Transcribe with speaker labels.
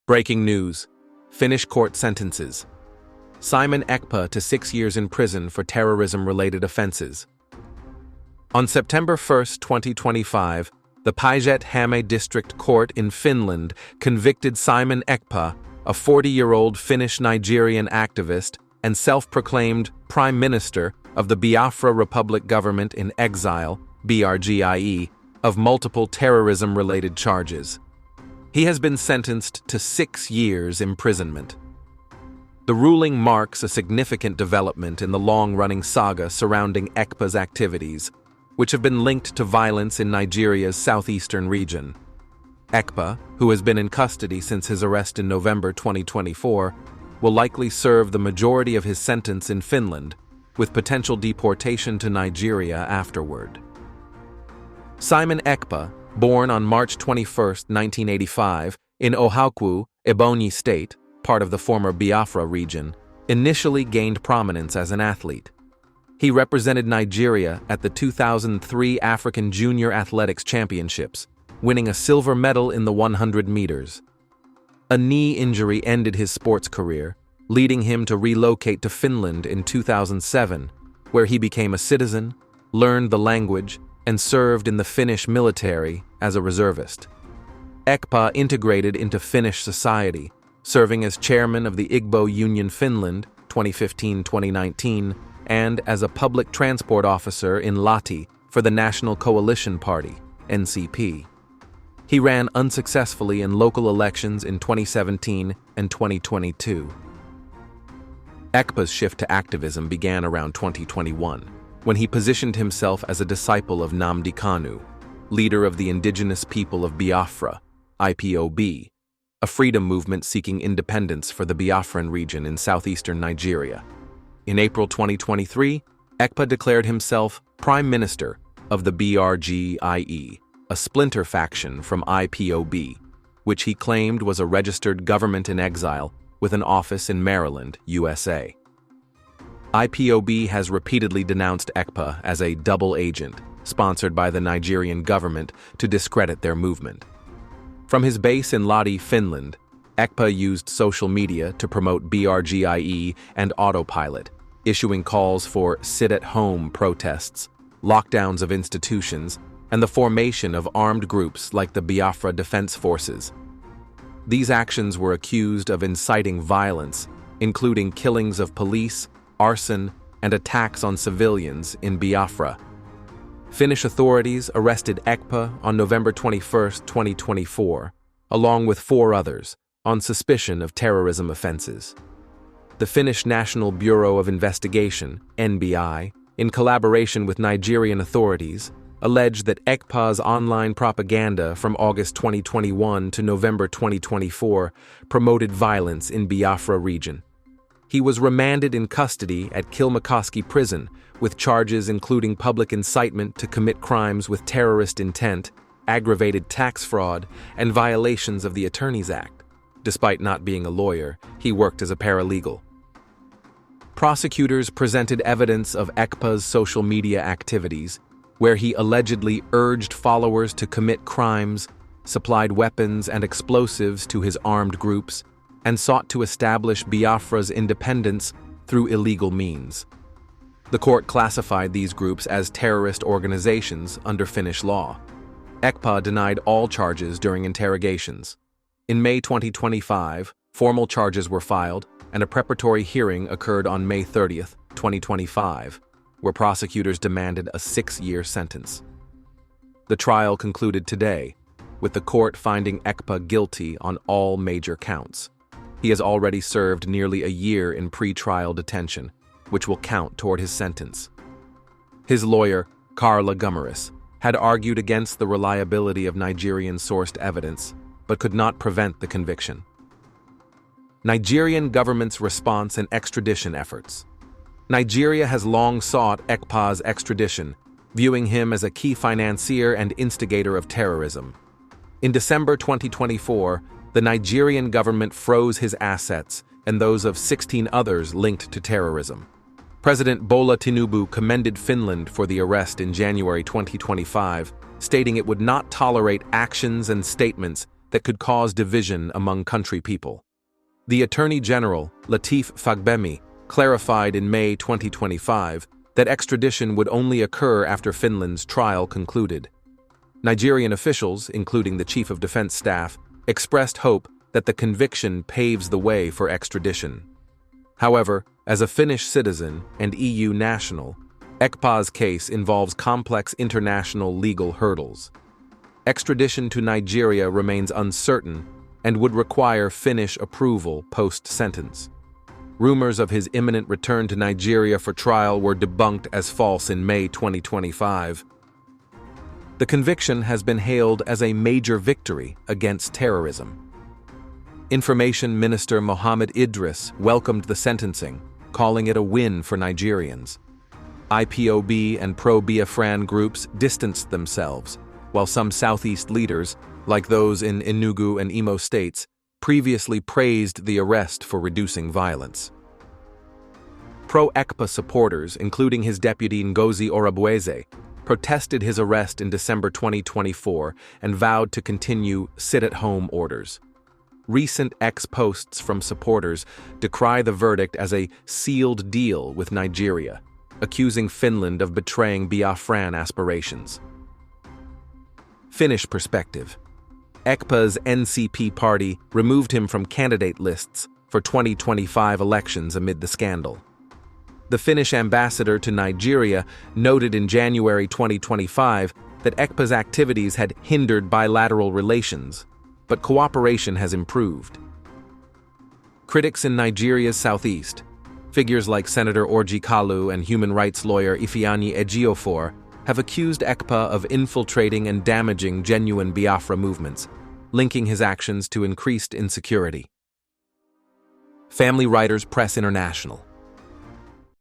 Speaker 1: Breaking news. Finnish court sentences. Simon Ekpa to 6 years in prison for terrorism-related offenses. On September 1, 2025, the Päijät-Häme District Court in Finland convicted Simon Ekpa, a 40-year-old Finnish-Nigerian activist and self-proclaimed Prime Minister of the Biafra Republic Government in Exile, BRGIE, of multiple terrorism-related charges. He has been sentenced to 6 years imprisonment. The ruling marks a significant development in the long-running saga surrounding Ekpa's activities, which have been linked to violence in Nigeria's southeastern region. Ekpa, who has been in custody since his arrest in November 2024, will likely serve the majority of his sentence in Finland, with potential deportation to Nigeria afterward. Simon Ekpa, born on March 21, 1985, in Ohaukwu, Ebonyi State, part of the former Biafra region, initially gained prominence as an athlete. He represented Nigeria at the 2003 African Junior Athletics Championships, winning a silver medal in the 100 meters. A knee injury ended his sports career, leading him to relocate to Finland in 2007, where he became a citizen, learned the language, and served in the Finnish military as a reservist. Ekpa integrated into Finnish society, serving as chairman of the Igbo Union Finland 2015-2019 and as a public transport officer in Lahti for the National Coalition Party, NCP. He ran unsuccessfully in local elections in 2017 and 2022. Ekpa's shift to activism began around 2021, when he positioned himself as a disciple of Nnamdi Kanu, leader of the indigenous people of Biafra, IPOB, a freedom movement seeking independence for the Biafran region in southeastern Nigeria. In April 2023, Ekpa declared himself Prime Minister of the BRGIE, a splinter faction from IPOB, which he claimed was a registered government in exile with an office in Maryland, USA. IPOB has repeatedly denounced Ekpa as a double agent, sponsored by the Nigerian government to discredit their movement. From his base in Lahti, Finland, Ekpa used social media to promote BRGIE and autopilot, issuing calls for sit-at-home protests, lockdowns of institutions, and the formation of armed groups like the Biafra Defense Forces. These actions were accused of inciting violence, including killings of police, arson, and attacks on civilians in Biafra. Finnish authorities arrested Ekpa on November 21, 2024, along with 4 others, on suspicion of terrorism offenses. The Finnish National Bureau of Investigation, NBI, in collaboration with Nigerian authorities, alleged that Ekpa's online propaganda from August 2021 to November 2024 promoted violence in Biafra region. He was remanded in custody at Kilmakoski Prison with charges including public incitement to commit crimes with terrorist intent, aggravated tax fraud, and violations of the Attorneys Act. Despite not being a lawyer, he worked as a paralegal. Prosecutors presented evidence of Ekpa's social media activities, where he allegedly urged followers to commit crimes, supplied weapons and explosives to his armed groups, and sought to establish Biafra's independence through illegal means. The court classified these groups as terrorist organizations under Finnish law. Ekpa denied all charges during interrogations. In May 2025, formal charges were filed, and a preparatory hearing occurred on May 30, 2025, where prosecutors demanded a 6-year sentence. The trial concluded today, with the court finding Ekpa guilty on all major counts. He has already served nearly a year in pre-trial detention, which will count toward his sentence. His lawyer, Carla Gummaris, had argued against the reliability of Nigerian-sourced evidence, but could not prevent the conviction. Nigerian government's response and extradition efforts. Nigeria has long sought Ekpa's extradition, viewing him as a key financier and instigator of terrorism. In December 2024, the Nigerian government froze his assets and those of 16 others linked to terrorism. President Bola Tinubu commended Finland for the arrest in January 2025, stating it would not tolerate actions and statements that could cause division among country people. The Attorney General, Latif Fagbemi, clarified in May 2025 that extradition would only occur after Finland's trial concluded. Nigerian officials, including the Chief of Defense Staff, expressed hope that the conviction paves the way for extradition. However, as a Finnish citizen and EU national, Ekpa's case involves complex international legal hurdles. Extradition to Nigeria remains uncertain and would require Finnish approval post-sentence. Rumors of his imminent return to Nigeria for trial were debunked as false in May 2025. The conviction has been hailed as a major victory against terrorism. Information Minister Mohammed Idris welcomed the sentencing, calling it a win for Nigerians. IPOB and pro-Biafran groups distanced themselves, while some Southeast leaders, like those in Enugu and Imo states, previously praised the arrest for reducing violence. Pro-Ekpa supporters, including his deputy Ngozi Orabueze, protested his arrest in December 2024 and vowed to continue sit-at-home orders. Recent X posts from supporters decry the verdict as a sealed deal with Nigeria, accusing Finland of betraying Biafran aspirations. Finnish perspective. Ekpa's NCP party removed him from candidate lists for 2025 elections amid the scandal. The Finnish ambassador to Nigeria noted in January 2025 that Ekpa's activities had hindered bilateral relations, but cooperation has improved. Critics in Nigeria's southeast, figures like Senator Orji Kalu and human rights lawyer Ifeanyi Ejiofor, have accused Ekpa of infiltrating and damaging genuine Biafra movements, linking his actions to increased insecurity. Family Writers Press International.